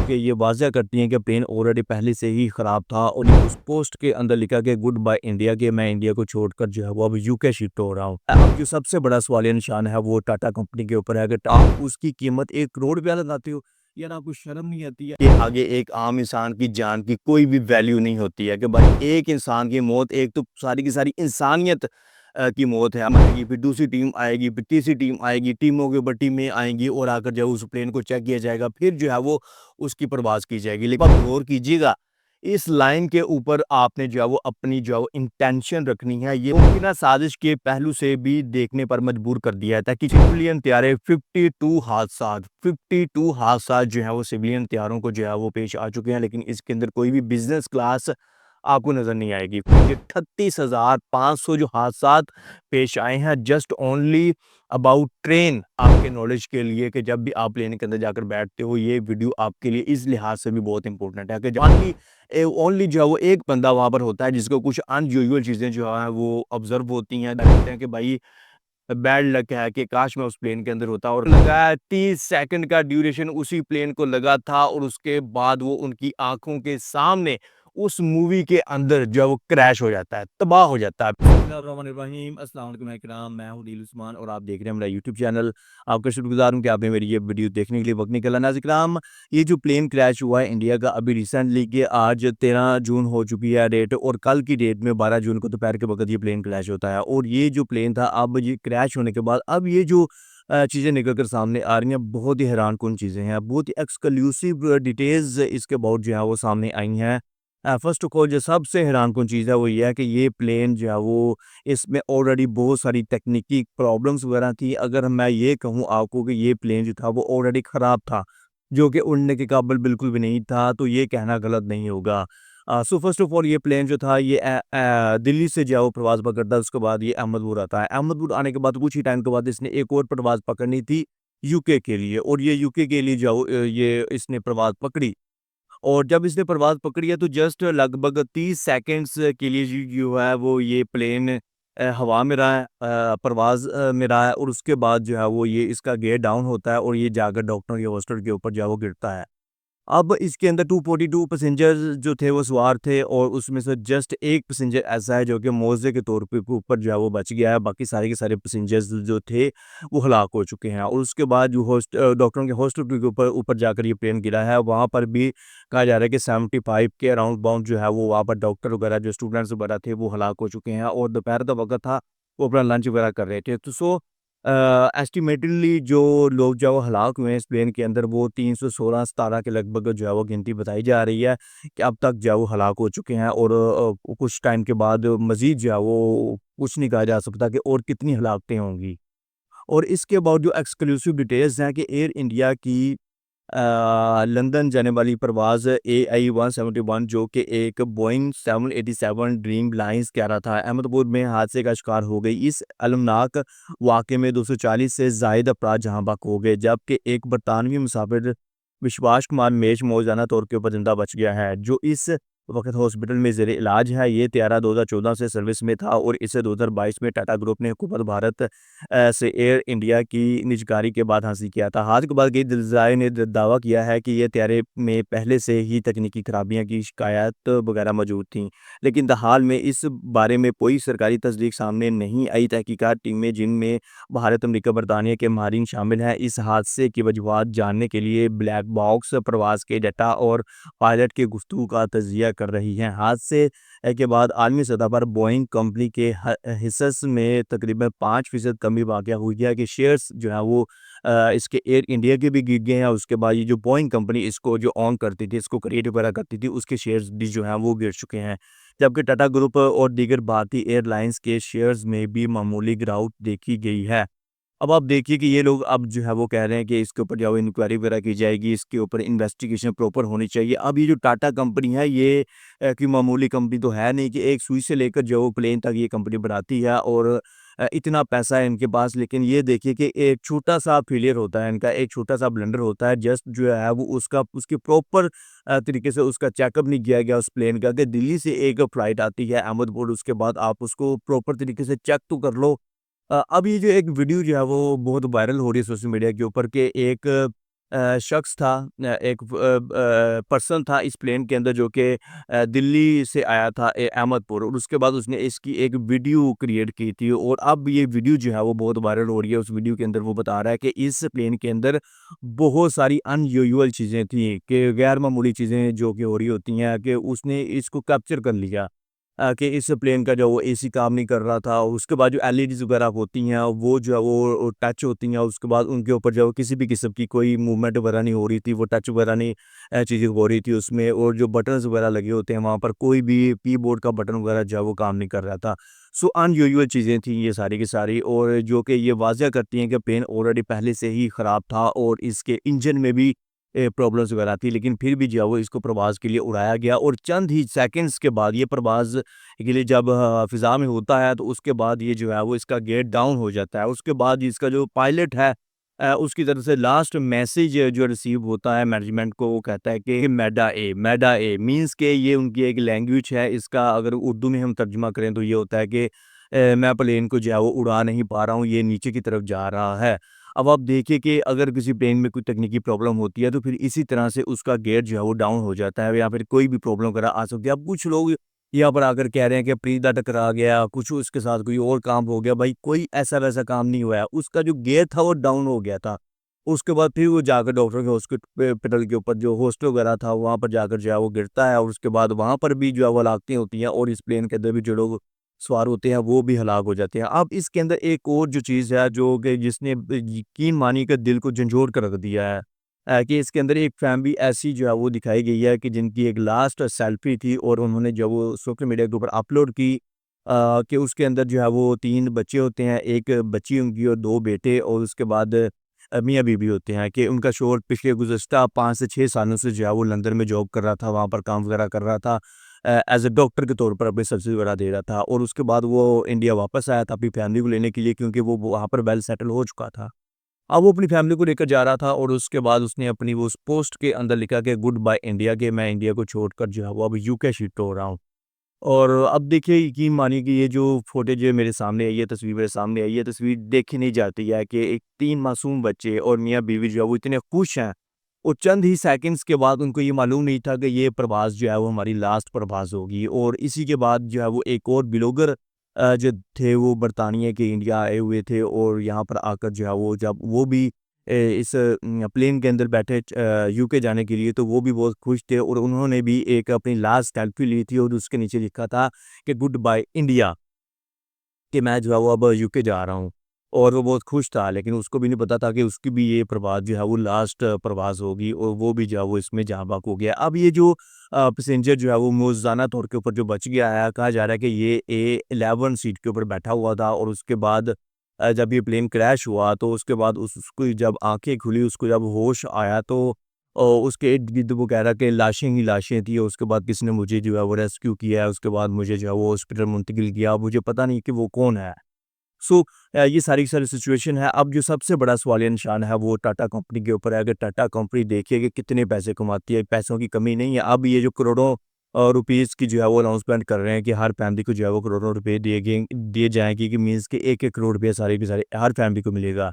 जो कि ये वाज़ह करती हैं कि प्लेन ऑलरेडी पहले से ही ख़राब था और ये उस पोस्ट के अंदर लिखा कि गुड बाय इंडिया, कि मैं इंडिया को छोड़कर जो है वो अब यूके शिफ्ट हो रहा हूँ। अब जो सबसे बड़ा सवालिया निशान है वो टाटा कंपनी के ऊपर है कि आप उसकी कीमत 1 करोड़ रुपया लगाते हो। यार आपको शर्म नहीं आती है कि आगे एक आम इंसान की जान की कोई भी वैल्यू नहीं होती है कि भाई एक इंसान की मौत, एक तो सारी की सारी इंसानियत की मौत है, आएगी, फिर दूसरी टीम आएगी, फिर तीसरी टीम आएगी, टीमों के ऊपर टीमें आएंगी और आकर जो है उस प्लेन को चेक किया जाएगा, फिर जो है वो उसकी परवाज़ की जाएगी। लेकिन आप गौर कीजिएगा, इस लाइन के ऊपर आपने जो है वो अपनी जो है वो इंटेंशन रखनी है। ये मुमकिन साजिश के पहलू से भी देखने पर मजबूर कर दिया है ताकि सिविलियन त्यारे 52 हादसात जो है वो सिविलियन त्यारों को जो है वो पेश आ चुके हैं, लेकिन इसके अंदर कोई भी बिजनेस क्लास आपको नज़र नहीं आएगी। ये 36,500 जो हादसात पेश आए हैं जस्ट ओनली अबाउट ट्रेन, आपके नॉलेज के लिए कि जब भी आप प्लेन के अंदर जाकर बैठते हो, ये वीडियो आपके लिए इस लिहाज से भी बहुत इंपॉर्टेंट है कि ओनली जो है वो एक बंदा वहाँ पर होता है जिसको कुछ अनयूजुअल चीज़ें जो है वो ऑब्जर्व होती हैं, देखते हैं कि भाई बैड लक है कि काश मैं उस प्लेन के अंदर होता। और लगा 30 सेकंड का ड्यूरेशन उसी प्लेन को लगा था और उसके बाद वो उनकी आंखों के सामने उस मूवी के अंदर जो है वो क्रैश हो जाता है, तबाह हो जाता है। बिस्मिल्लाहिर्रहमानिर्रहीम, अस्सलाम वालेकुम इकराम, मैं हूं दिल उस्मान और आप देख रहे हैं मेरा यूट्यूब चैनल। आपका शुक्रगुजार हूं कि आपने मेरी ये वीडियो देखने के लिए वक्त निकाला। नाज़रीन इकराम, ये जो प्लेन क्रैश हुआ है इंडिया का अभी रिसेंटली, कि आज 13 जून हो चुकी है डेट और कल की डेट में 12 जून को दोपहर के वक्त ये प्लेन क्रैश होता है। और ये जो प्लेन था, अब ये क्रैश होने के बाद अब ये जो चीज़ें निकल कर सामने आ रही हैं, बहुत ही हैरानकुन चीज़ें हैं, बहुत ही एक्सक्लूसिव डिटेल्स इसके अबाउट जो है वो सामने आई हैं। फ़र्स्ट ऑफ ऑल जो सबसे हैरानकुन चीज़ है वो ये है कि ये प्लेन जो है वो, इसमें ऑलरेडी बहुत सारी तकनीकी प्रॉब्लम्स वगैरह थी। अगर मैं ये कहूँ आपको कि ये प्लेन जो था वो ऑलरेडी ख़राब था, जो कि उड़ने के काबिल बिल्कुल भी नहीं था, तो ये कहना गलत नहीं होगा। सो फर्स्ट ऑफ ऑल ये प्लेन जो था ये दिल्ली से जो है वो प्रवास पकड़ता है, उसके बाद ये अहमदपुर आता है। अहमदपुर आने के बाद कुछ ही टाइम के बाद इसने एक और प्रवास पकड़नी थी यूके के लिए, और ये यूके के लिए जो ये इसने प्रवास पकड़ी। और जब इसने परवाज़ पकड़ी है तो जस्ट लगभग 30 सेकंड्स के लिए जो है वो ये प्लेन हवा में रहा है, परवाज़ में रहा है, और उसके बाद जो है वो ये इसका गियर डाउन होता है और ये जाकर डॉक्टर के हॉस्टल के ऊपर जो है वो गिरता है। अब इसके अंदर 242 पैसेंजर्स जो थे वो सवार थे और उसमें से जस्ट एक पैसेंजर ऐसा है जो कि मौज़े के तौर पे ऊपर जो है वो बच गया है। बाकी सारे के सारे पैसेंजर्स जो थे वो हलाक हो चुके हैं। और उसके बाद जो डॉक्टरों के हॉस्टल के ऊपर ऊपर जाकर ये प्लेन गिरा है, वहाँ पर भी कहा जा रहा है कि 75 के अराउंड बाउंड जो है वो वहाँ पर डॉक्टर वगैरह जो स्टूडेंट्स वगैरह थे वो हलाक हो चुके हैं और दोपहर का वक़्त था, वो अपना लंच वगैरह कर रहे थे। तो एस्टिमेटेडली जो लोग जो है वो हलाक हुए हैं इस प्लेन के अंदर, वो 316-17 के लगभग जो है वो गिनती बताई जा रही है कि अब तक जो है वो हलाक हो चुके हैं। और कुछ टाइम के बाद मज़ीद जो है वो कुछ नहीं कहा जा सकता कि और कितनी हलाकतें होंगी। और इसके बाद जो एक्सक्लूसिव डिटेल्स हैं कि एयर इंडिया की लंदन जाने वाली परवाज़ AI-171 जो कि एक बोइंग 787 ड्रीम लाइन्स कह रहा था, अहमदपुर में हादसे का शिकार हो गई। इस अलमनाक वाक़े में 240 से ज़ायद अफराद जहाँ बहक हो गए, जबकि एक बरतानवी मुसाफिर विश्वास कुमार मेज मौजाना तौर के ऊपर ज़िंदा बच गया है, जो इस वक़्त हॉस्पिटल में ज़ेरे इलाज है। ये त्यारा 2014 से सर्विस में था और इसे 2022 में टाटा ग्रुप ने हुकूमत भारत से एयर इंडिया की निजकारी के बाद हासिल किया था। हादसे के बाद कई दिलज़ाए ने दावा किया है कि ये त्यारे में पहले से ही तकनीकी खराबियां की शिकायत वगैरह मौजूद थीं, लेकिन हाल में इस बारे में कोई सरकारी तस्दीक सामने नहीं आई। तहकीकात टीमें जिनमें भारत, अमेरिका, बरतानिया के माहिरीन शामिल हैं, इस हादसे की वजूहात जानने के लिए ब्लैक बॉक्स प्रवास के डाटा और पायलट के गुफ्तगू का तजिया कर रही हैं। हादसे के बाद आलमी सतह पर बोइंग कंपनी के हिस्सस में तकरीबन 5% कमी वाक़ हुई है कि शेयर्स जो है वो इसके एयर इंडिया के भी गिर गए हैं। उसके बाद ये जो बोइंग कंपनी इसको जो ऑन करती थी, इसको क्रिएट वगैरह करती थी, उसके शेयर्स भी जो हैं वो गिर चुके हैं। जबकि टाटा ग्रुप और दीगर भारतीय एयरलाइंस के शेयर्स में भी मामूली गिरावट देखी गई है। अब आप देखिए कि ये लोग अब जो है वो कह रहे हैं कि इसके ऊपर जो है इंक्वायरी वगैरह की जाएगी, इसके ऊपर इन्वेस्टिगेशन प्रॉपर होनी चाहिए। अब ये जो टाटा कंपनी है ये कोई मामूली कंपनी तो है नहीं कि एक सुई से लेकर जो वो प्लेन तक ये कंपनी बनाती है और इतना पैसा है इनके पास। लेकिन ये देखिए कि एक छोटा-सा फेलियर होता है इनका, एक छोटा-सा ब्लंडर होता है, जस्ट जो है वो उसकी प्रॉपर तरीके से उसका चेकअप नहीं किया गया उस प्लेन का, कि दिल्ली से एक फ्लाइट आती है अहमदपुर, उसके बाद आप उसको प्रॉपर तरीके से चेक तो कर लो। अब ये जो एक वीडियो जो है वो बहुत वायरल हो रही है सोशल मीडिया के ऊपर, कि एक शख्स था, एक पर्सन था इस प्लेन के अंदर जो कि दिल्ली से आया था अहमदपुर, और उसके बाद उसने इसकी एक वीडियो क्रिएट की थी, और अब ये वीडियो जो है वो बहुत वायरल हो रही है। उस वीडियो के अंदर वो बता रहा है कि इस प्लेन के अंदर बहुत सारी अनयूजुअल चीज़ें थी, कि गैर मामूली चीज़ें जो कि हो रही होती हैं, कि उसने इसको कैप्चर कर लिया। कि इस प्लेन का जो वो एसी काम नहीं कर रहा था, उसके बाद जो एलईडीज़ वगैरह होती हैं वो जो है वो टच होती हैं, उसके बाद उनके ऊपर जो है किसी भी किस्म की कोई मूवमेंट वगैरह नहीं हो रही थी, वो टच वगैरह नहीं चीज़ें हो रही थी उसमें, और जो बटन्स वगैरह लगे होते हैं वहाँ पर कोई भी कीबोर्ड का बटन वगैरह जो है वो काम नहीं कर रहा था। सो अनयूजुअल चीज़ें थी ये सारी की सारी, और जो कि ये वाज़िया करती हैं कि प्लेन ऑलरेडी पहले से ही ख़राब था और इसके इंजन में भी प्रॉब्लम्स वगैरह थी, लेकिन फिर भी जो है वो इसको प्रवास के लिए उड़ाया गया, और चंद ही सेकंड्स के बाद ये प्रवास के लिए जब फ़िज़ा में होता है, तो उसके बाद ये जो है वो इसका गेट डाउन हो जाता है। उसके बाद इसका जो पायलट है उसकी तरफ से लास्ट मैसेज जो रिसीव होता है मैनेजमेंट को, वो कहता है कि मैडा ए मीन्स के ये उनकी एक लैंग्वेज है। इसका अगर उर्दू में हम तर्जुमा करें तो ये होता है कि मैं प्लेन को जो है वो उड़ा नहीं पा रहा हूँ, ये नीचे की तरफ जा रहा है। अब आप देखिए कि अगर किसी प्लेन में कोई तकनीकी प्रॉब्लम होती है, तो फिर इसी तरह से उसका गेट जो है वो डाउन हो जाता है, या फिर कोई भी प्रॉब्लम वगैरह आ सकती है। अब कुछ लोग यहाँ पर आकर कह रहे हैं कि प्रीता टकरा गया, कुछ उसके साथ कोई और काम हो गया। भाई कोई ऐसा-वैसा काम नहीं हुआ है, उसका जो गेट था वो डाउन हो गया था। उसके बाद फिर वो जाकर डॉक्टर के हॉस्पिटल के ऊपर जो हॉस्टल वगैरह था, वहाँ पर जाकर जो है वो गिरता है, और उसके बाद वहाँ पर भी जो है वो हलाकतें होती हैं, और इस प्लेन के अंदर भी जो लोग सवार होते हैं वो भी हलाक हो जाते हैं। अब इसके अंदर एक और जो चीज़ है जो कि जिसने यकीन मानिए कि दिल को झंझोड़ कर रख दिया है, कि इसके अंदर एक फैमिली ऐसी जो है वो दिखाई गई है कि जिनकी एक लास्ट सेल्फी थी, और उन्होंने जब वो सोशल मीडिया के ऊपर अपलोड की, कि उसके अंदर जो है वो 3 बच्चे होते हैं, 1 बच्ची उनकी और 2 बेटे, और उसके बाद मियाँ-बीवी होते हैं, कि उनका शौहर पिछले गुज़श्ता 5 से 6 सालों से जो है वो लंदन में जॉब कर रहा था, वहाँ पर काम वगैरह कर रहा था। एज़ अ डॉक्टर के तौर पर अपनी सर्विस वगैरह दे रहा था, और उसके बाद वो इंडिया वापस आया था अपनी फैमिली को लेने के लिए, क्योंकि वो वहाँ पर वेल सेटल हो चुका था। अब वो अपनी फैमिली को लेकर जा रहा था, और उसके बाद उसने अपनी वो उस पोस्ट के अंदर लिखा कि गुड बाय इंडिया, कि मैं इंडिया को छोड़कर जो है वो अब यूके शिफ्ट हो रहा हूँ। और अब देखिए यकीन मानिए कि ये जो फुटेज है मेरे सामने आई है, तस्वीर मेरे सामने आई है, तस्वीर देखी नहीं जाती है कि एक 3 मासूम बच्चे और मियाँ-बीवी जो है वो इतने खुश हैं, और चंद ही सेकंड्स के बाद उनको ये मालूम नहीं था कि ये प्रवास जो है वो हमारी लास्ट प्रवास होगी, और इसी के बाद जो है वो एक और ब्लॉगर जो थे वो बरतानिया के इंडिया आए हुए थे, और यहाँ पर आकर जो है वो जब वो भी इस प्लेन के अंदर बैठे यूके जाने के लिए, तो वो भी बहुत खुश थे, और उन्होंने भी एक अपनी लास्ट सेल्फी ली थी, और उसके नीचे लिखा था कि गुड बाय इंडिया, कि मैं जो है वो अब यूके जा रहा हूँ। और वो बहुत खुश था, लेकिन उसको भी नहीं पता था कि उसकी भी ये प्रवास जो है वो लास्ट प्रवास होगी, और वो भी जो है वो इसमें जहाँ बहक हो गया। अब ये जो पैसेंजर जो है वो मौज़ाना तौर के ऊपर जो बच गया है, कहा जा रहा है कि ये ए11 सीट के ऊपर बैठा हुआ था, और उसके बाद जब ये प्लेन क्रैश हुआ, तो उसके बाद उसकी जब आँखें खुली, उसको जब होश आया, तो उसके इर्द-गिर्द वो कह रहा कि लाशें ही लाशें थी, और उसके बाद किसी ने मुझे जो है वो रेस्क्यू किया है, उसके बाद मुझे जो है वो हॉस्पिटल मुंतकिल किया। अब मुझे पता नहीं कि वो कौन है। सो ये सारी की सारी सिचुएशन है। अब जो सबसे बड़ा सवालिया निशान है वो टाटा कंपनी के ऊपर है। अगर टाटा कंपनी देखिए कि कितने पैसे कमाती है, पैसों की कमी नहीं है। अब ये जो करोड़ों रुपीज़ की जो है वो अनाउंसमेंट कर रहे हैं कि हर फैमिली को जो है वो करोड़ों रुपए दिए जाएँगे, कि मीन्स कि 1-1 करोड़ रुपया सारे के सारे हर फैमिली को मिलेगा।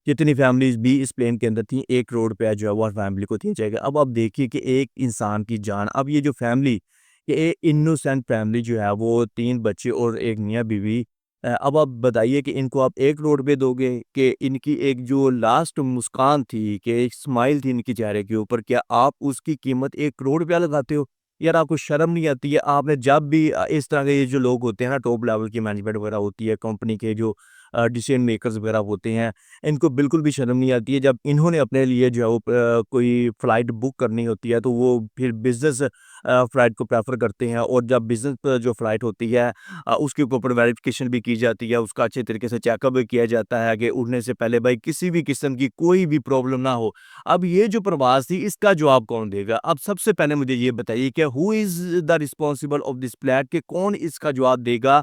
जितनी फैमिलीज़ भी इस प्लेन के अंदर थी, 1 करोड़ रुपया जो है वो हर फैमिली को दिया जाएगा। अब आप देखिए कि एक इंसान की जान, अब ये जो फैमिली, ये इनोसेंट फैमिली जो है वो 3 बच्चे और 1 मियाँ-बीवी, अब आप बताइए कि इनको आप 1 करोड़ रुपए दोगे, कि इनकी एक जो लास्ट मुस्कान थी, कि एक स्माइल थी इनके चेहरे के ऊपर, क्या आप उसकी कीमत 1 करोड़ रुपया लगाते हो? यार आपको शर्म नहीं आती है? आपने जब भी इस तरह के ये जो लोग होते हैं ना, टॉप लेवल की मैनेजमेंट वगैरह होती है, कंपनी के जो डिसीजन मेकर्स वगैरह होते हैं, इनको बिल्कुल भी शर्म नहीं आती है। जब इन्होंने अपने लिए जो है वो कोई फ्लाइट बुक करनी होती है, तो वो फिर बिज़नेस फ्लाइट को प्रेफ़र करते हैं, और जब बिज़नेस जो फ्लाइट होती है, उसके ऊपर वेरिफ़िकेशन भी की जाती है, उसका अच्छे तरीके से चेकअप भी किया जाता है कि उड़ने से पहले भाई किसी भी किस्म की कोई भी प्रॉब्लम ना हो। अब ये जो प्रवास थी, इसका जवाब कौन देगा? अब सबसे पहले मुझे ये बताइए कि who is the responsible of this flight, कि कौन इसका जवाब देगा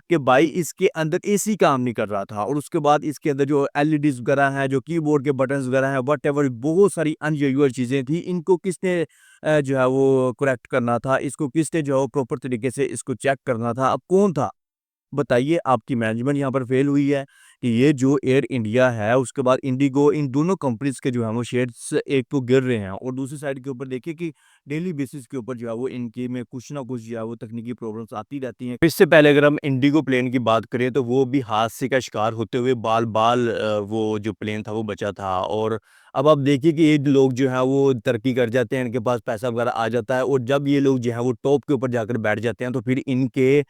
कि भाई इसके अंदर एसी काम नहीं कर रहा था, और उसके बाद इसके अंदर जो एलईडीज़ वगैरह हैं, जो कीबोर्ड के बटन्स वगैरह हैं, व्हाटएवर बहुत सारी अनयूजुअल चीज़ें थी, इनको किसने जो है वो करेक्ट करना था, इसको किसने जो है वो प्रॉपर तरीके से इसको चेक करना था, अब कौन था? बताइए, आपकी मैनेजमेंट यहाँ पर फेल हुई है, कि ये जो एयर इंडिया है, उसके बाद इंडिगो, इन दोनों कंपनीज़ के जो है वो शेयर्स एक तो गिर रहे हैं और दूसरी साइड के ऊपर देखिए कि डेली बेसिस के ऊपर जो है वो इनके में कुछ ना कुछ जो है वो तकनीकी प्रॉब्लम्स आती रहती हैं। इससे पहले अगर हम इंडिगो प्लेन की बात करें तो वो भी हादसे का शिकार होते हुए बाल-बाल वो जो प्लेन था वो बचा था और अब आप देखिए कि ये लोग जो हैं वो तरक्की कर जाते हैं, इनके पास पैसा वगैरह आ जाता है और जब ये लोग जो हैं वो टॉप के ऊपर जाकर बैठ जाते हैं तो फिर इनके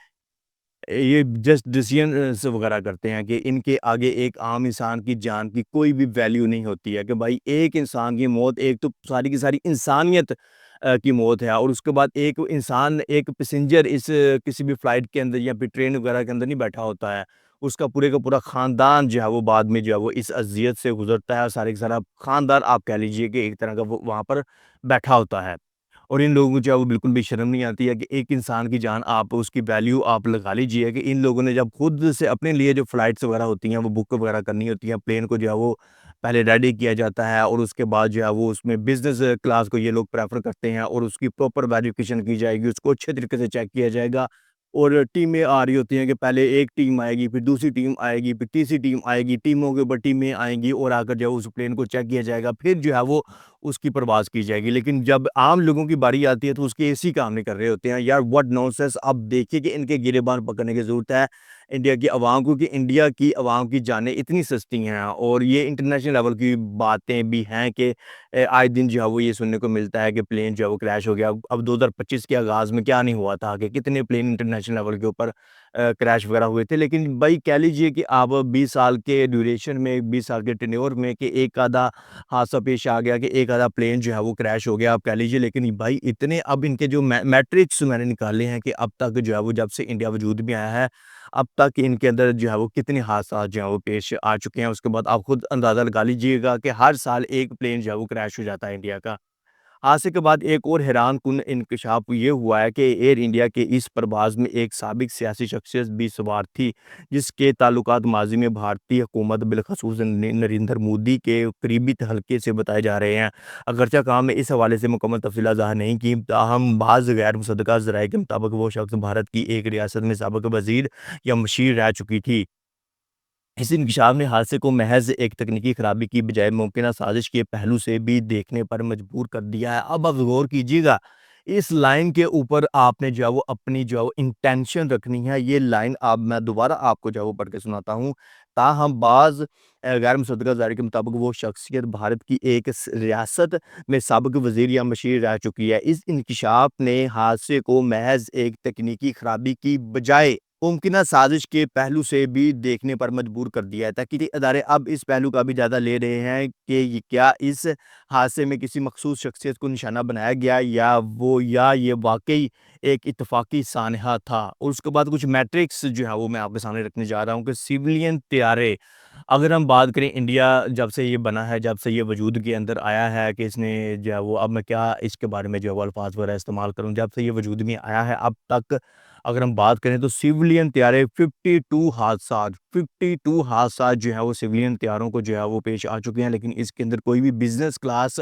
ये जस्ट डिसीजंस वगैरह करते हैं कि इनके आगे एक आम इंसान की जान की कोई भी वैल्यू नहीं होती है कि भाई एक इंसान की मौत, एक तो सारी की सारी इंसानियत की मौत है और उसके बाद एक इंसान, एक पैसेंजर इस किसी भी फ्लाइट के अंदर या फिर ट्रेन वगैरह के अंदर नहीं बैठा होता है। उसका पूरे का पूरा ख़ानदान जो है वो बाद में जो है वो इस अज़ियत से गुज़रता है और सारे का सारा ख़ानदान आप कह लीजिए कि एक तरह का वो वहाँ पर बैठा होता है। और इन लोगों को जो है वो बिल्कुल भी शर्म नहीं आती है कि एक इंसान की जान आप उसकी वैल्यू आप लगा लीजिए कि इन लोगों ने जब खुद से अपने लिए जो फ्लाइट्स वगैरह होती हैं वो बुक वगैरह करनी होती हैं, प्लेन को जो है वो पहले रेडी किया जाता है और उसके बाद जो है वो उसमें बिज़नेस क्लास को ये लोग प्रेफ़र करते हैं और उसकी प्रॉपर वेरिफ़िकेशन की जाएगी, उसको अच्छे तरीके से चेक किया जाएगा और टीमें आ रही होती हैं कि पहले एक टीम आएगी, फिर दूसरी टीम आएगी, फिर तीसरी टीम आएगी, टीमों के ऊपर टीमें आएँगी और आकर जो है उस प्लेन को चेक किया जाएगा, फिर जो है वो उसकी परवाज़ की जाएगी। लेकिन जब आम लोगों की बारी आती है तो उसके एसी काम नहीं कर रहे होते हैं। यार व्हाट नॉनसेंस! अब देखिए कि इनके गिरेबान पकड़ने की ज़रूरत है इंडिया की अवाम को कि इंडिया की अवाम की जानें इतनी सस्ती हैं और ये इंटरनेशनल लेवल की बातें भी हैं कि आए दिन जो है वो ये सुनने को मिलता है कि प्लेन जो है वो क्रैश हो गया। अब 2025 के आगाज़ में क्या नहीं हुआ था कि कितने प्लेन इंटरनेशनल लेवल के ऊपर क्रैश वगैरह हुए थे। लेकिन भाई कह लीजिए कि आप 20 साल के ड्यूरेशन में, 20 साल के टेन्योर में कि एक आधा हादसा पेश आ गया कि एक आधा प्लेन जो है वो क्रैश हो गया आप कह लीजिए। लेकिन भाई इतने अब इनके जो मैट्रिक्स मैंने निकाले हैं कि अब तक जो है वो जब से इंडिया वजूद में आया है, अब तक इनके अंदर जो है वो कितने हादसा जो है वो पेश आ चुके हैं। उसके बाद आप खुद अंदाज़ा लगा लीजिएगा कि हर साल एक प्लेन जो है वो क्रैश हो जाता है इंडिया का। हादसे के बाद एक और हैरानकुन इंकशाफ ये हुआ है कि एयर इंडिया के इस प्रवास में एक साबिक सियासी शख्सियत भी सवार थी, जिसके ताल्लुकात माज़ी में भारतीय हुकूमत बिलख़सूस नरेंद्र मोदी के करीबी हल्के से बताए जा रहे हैं। अगरचे काम ने इस हवाले से मुकम्मल तफ़सीलात ज़ाहिर नहीं की, ताहम बाज़ गैर मुसद्दक़ा ज़राए के मुताबिक वो शख्स भारत की एक रियासत में साबिक़ वज़ीर या मुशीर रह चुकी थी। इस इंकशाफ ने हादसे को महज़ एक तकनीकी खराबी की बजाय मुमकिन साज़िश के पहलू से भी देखने पर मजबूर कर दिया है। अब आप गौर कीजिएगा, इस लाइन के ऊपर आपने जो है वो अपनी जो है वो इंटेंशन रखनी है। ये लाइन अब मैं दोबारा आपको जो है वो पढ़ के सुनाता हूँ। ताहम बाज़ गैर मुसद्दक़ा ज़राए के मुताबिक वो शख्सियत भारत की एक रियासत में साबिक़ वज़ीर या मशीर रह चुकी है। इस इंकशाफ ने हादसे को महज़ एक तकनीकी खराबी की बजाय मुमकिना साज़िश के पहलू से भी देखने पर मजबूर कर दिया है। तहकीकी अदारे अब इस पहलू का भी जायज़ा ले रहे हैं कि ये क्या इस हादसे में किसी मख़सूस शख्सियत को निशाना बनाया गया या ये वाक़ई एक इत्तफ़ाक़ी सानहा था। और उसके बाद कुछ मैट्रिक्स जो है वो मैं आपके सामने रखने जा रहा हूँ कि सिविलियन तैयारे, अगर हम बात करें इंडिया जब से ये बना है, जब से ये वजूद के अंदर आया है कि इसने जो है वो अब मैं क्या इसके बारे में जो है वो अल्फ़ाज़ वगैरह इस्तेमाल करूँ, जब से ये वजूद में आया है अब तक अगर हम बात करें तो सिविलियन तैयारे 52 हादसात जो है वो सिविलियन तैयारों को जो है वो पेश आ चुके हैं, लेकिन इसके अंदर कोई भी बिज़नेस क्लास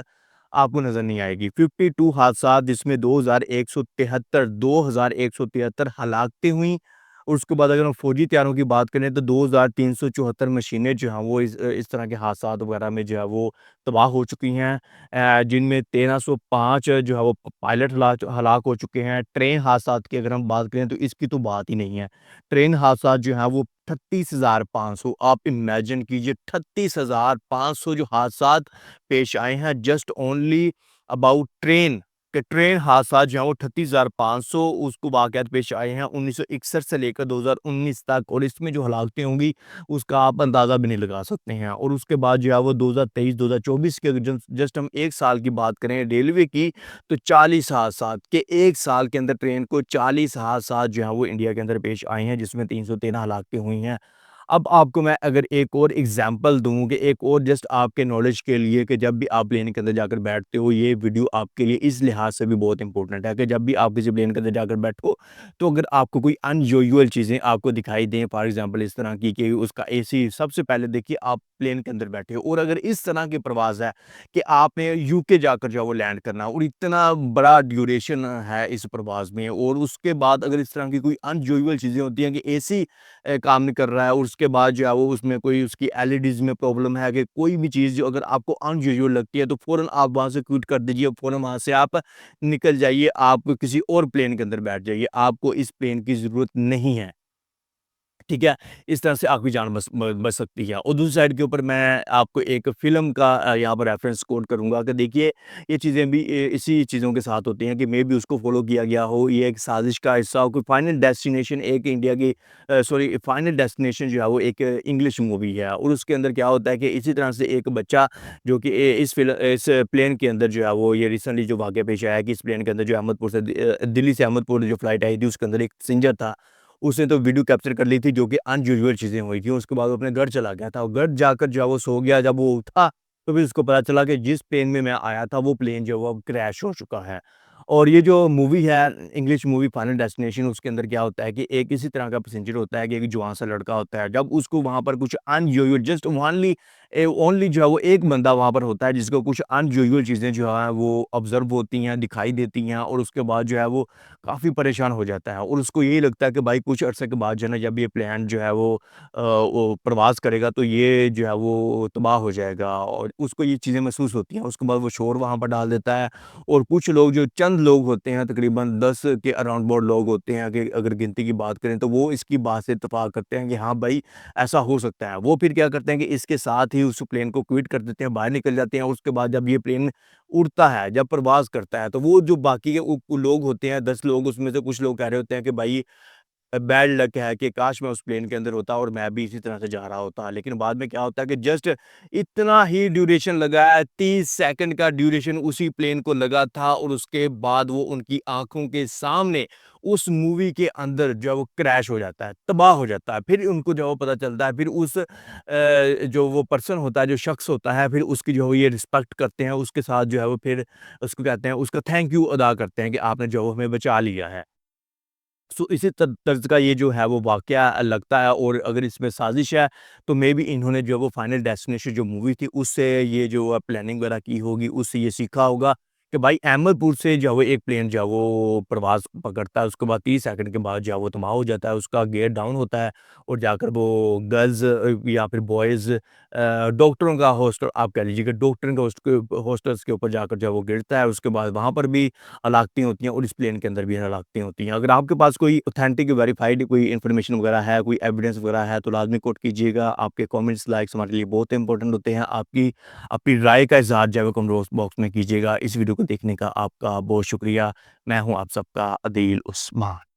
आपको नज़र नहीं आएगी। 52 हादसात जिसमें 2173 हलाकतें हुई और उसके बाद अगर हम फ़ौजी तैयारों की बात करें तो 2374 मशीनें जो हैं वो इस तरह के हादसात वगैरह में जो है वो तबाह हो चुकी हैं। जिनमें 1305 जो है वो पायलट हलाक हो चुके हैं। ट्रेन हादसात की अगर हम बात करें तो इसकी तो बात ही नहीं है। ट्रेन हादसात जो हैं वो 36,500, आप इमेजिन कीजिए 36,500 जो हादसात पेश आए हैं जस्ट ओनली अबाउट ट्रेन के ट्रेन हादसा जो है वो 36,500 उसको वाक़यात पेश आए हैं 1961 से लेकर 2019 तक और इसमें जो हलाकतें होंगी उसका आप अंदाज़ा भी नहीं लगा सकते हैं। और उसके बाद जो है वो 2023-2024 के जस्ट हम 1 साल की बात करें रेलवे की तो 40 हादसात के 1 साल के अंदर ट्रेन को 40 हादसात जो है वो इंडिया के अंदर पेश आए हैं जिसमें 313 हलाकतें हुई हैं। अब आपको मैं अगर एक और एग्ज़ाम्पल दूँ कि एक और जस्ट आपके नॉलेज के लिए कि जब भी आप प्लेन के अंदर जाकर बैठते हो, ये वीडियो आपके लिए इस लिहाज से भी बहुत इंपॉर्टेंट है कि जब भी आप किसी प्लेन के अंदर जाकर बैठो, तो अगर आपको कोई अनयूजुअल चीज़ें आपको दिखाई दें, फॉर एग्ज़ाम्पल इस तरह की कि उसका एसी सबसे पहले देखिए आप प्लेन के अंदर बैठे हो और अगर इस तरह की प्रवास है कि आपने यूके जाकर जो है वो लैंड करना है और इतना बड़ा ड्यूरेशन है इस प्रवास में और उसके बाद अगर इस तरह की कोई अनयूजुअल चीज़ें होती हैं कि एसी काम नहीं कर रहा है और उसके बाद जो है वो उसमें कोई उसकी एलईडीज़ में प्रॉब्लम है कि कोई भी चीज़ जो अगर आपको अनयूजुअल लगती है तो फ़ौरन आप वहाँ से क्विट कर दीजिए, फ़ौरन वहाँ से आप निकल जाइए, आप किसी और प्लेन के अंदर बैठ जाइए, आपको इस प्लेन की ज़रूरत नहीं है। ठीक है? इस तरह से आपकी जान बच सकती है। और दूसरी साइड के ऊपर मैं आपको एक फ़िल्म का यहाँ पर रेफ़रेंस कोट करूँगा कि देखिए, ये चीज़ें भी इसी चीज़ों के साथ होती हैं कि मेबी उसको फ़ॉलो किया गया हो, ये एक साज़िश का हिस्सा हो, कोई फाइनल डेस्टिनेशन एक इंडिया की सॉरी फाइनल डेस्टिनेशन जो है वो एक इंग्लिश मूवी है और उसके अंदर क्या होता है कि इसी तरह से एक बच्चा जो कि इस प्लेन के अंदर जो है वो ये रिसेंटली जो वाक़या पेश आया है कि इस प्लेन के अंदर जो अहमदपुर से दिल्ली से अहमदपुर जो फ़्लाइट आई थी उसके अंदर एक पैसेंजर था। उसने तो वीडियो कैप्चर कर ली थी जो कि अनयूजुअल चीज़ें हुई थी। उसके बाद वो अपने घर चला गया था और घर जाकर जो है वो सो गया। जब वो उठा तो फिर उसको पता चला कि जिस प्लेन में मैं आया था वो प्लेन जो है वो अब क्रैश हो चुका है। और ये जो मूवी है इंग्लिश मूवी फाइनल डेस्टिनेशन उसके अंदर क्या होता है कि एक इसी तरह का पैसेंजर होता है कि एक जवान सा लड़का होता है। जब उसको वहाँ पर कुछ अनयूजुअल जस्ट ओनली जो है वो एक बंदा वहाँ पर होता है जिसको कुछ अनयूजुअल चीज़ें जो है वो ऑब्ज़र्व होती हैं, दिखाई देती हैं और उसके बाद जो है वो काफ़ी परेशान हो जाता है और उसको यही लगता है कि भाई कुछ अरसे के बाद जो है ना जब ये प्लेन जो है वो प्रवास करेगा तो ये जो है वो तबाह हो जाएगा और उसको ये चीज़ें महसूस होती हैं। उसके बाद वो शोर वहाँ पर डाल देता है और कुछ लोग जो चंद लोग होते हैं तकरीबन 10 के अराउंड अबाउट लोग होते हैं कि अगर गिनती की बात करें तो वो इसकी बात से इत्तेफ़ाक करते हैं कि हाँ भाई ऐसा हो सकता है। वो फिर क्या करते हैं कि इसके साथ ही उस प्लेन को क्विट कर देते हैं, बाहर निकल जाते हैं। उसके बाद जब ये प्लेन उड़ता है, जब प्रवास करता है, तो वो जो बाकी के लोग होते हैं 10 लोग उसमें से कुछ लोग कह रहे होते हैं कि भाई बैड लक है कि काश मैं उस प्लेन के अंदर होता और मैं भी इसी तरह से जा रहा होता। लेकिन बाद में क्या होता है कि जस्ट इतना ही ड्यूरेशन लगा है, 30 सेकंड का ड्यूरेशन उसी प्लेन को लगा था और उसके बाद वो उनकी आँखों के सामने उस मूवी के अंदर जो है वो क्रैश हो जाता है, तबाह हो जाता है। फिर उनको जो है वो पता चलता है, फिर उस जो वो पर्सन होता है, जो शख्स होता है, फिर उसकी जो है ये रिस्पेक्ट करते हैं, उसके साथ जो है वो फिर उसको कहते हैं, उसका थैंक यू अदा करते हैं कि आपने जो है हमें बचा लिया है। सो इसी तर्ज का ये जो है वो वाक़या लगता है और अगर इसमें साज़िश है, तो मेबी इन्होंने जो है वो फाइनल डेस्टिनेशन जो मूवी थी उससे ये जो प्लानिंग वगैरह की होगी, उससे ये सीखा होगा कि भाई अहमदपुर से जो है वो एक प्लेन जो है वो प्रवास पकड़ता है, उसके बाद 30 सेकंड के बाद जो है वो तबाह हो जाता है, उसका गियर डाउन होता है और जाकर वो गर्ल्स या फिर बॉयज़ डॉक्टरों का हॉस्टल आप कह लीजिए कि डॉक्टर के हॉस्टल्स के ऊपर जाकर जो है वो गिरता है, उसके बाद वहाँ पर भी हलाकतें होती हैं और इस प्लेन के अंदर भी हलाकतें होती हैं। अगर आपके पास कोई ऑथेंटिक वेरिफाइड कोई इन्फॉर्मेशन वगैरह है, कोई एविडेंस वगैरह है, तो लाज़मी कोट कीजिएगा। आपके कमेंट्स, लाइक्स हमारे लिए बहुत इंपॉर्टेंट होते हैं। आपकी अपनी राय का इज़हार जो है वो कमेंट बॉक्स में कीजिएगा। इस वीडियो को देखने का आपका बहुत शुक्रिया। मैं हूँ आप सबका अदील उस्मान।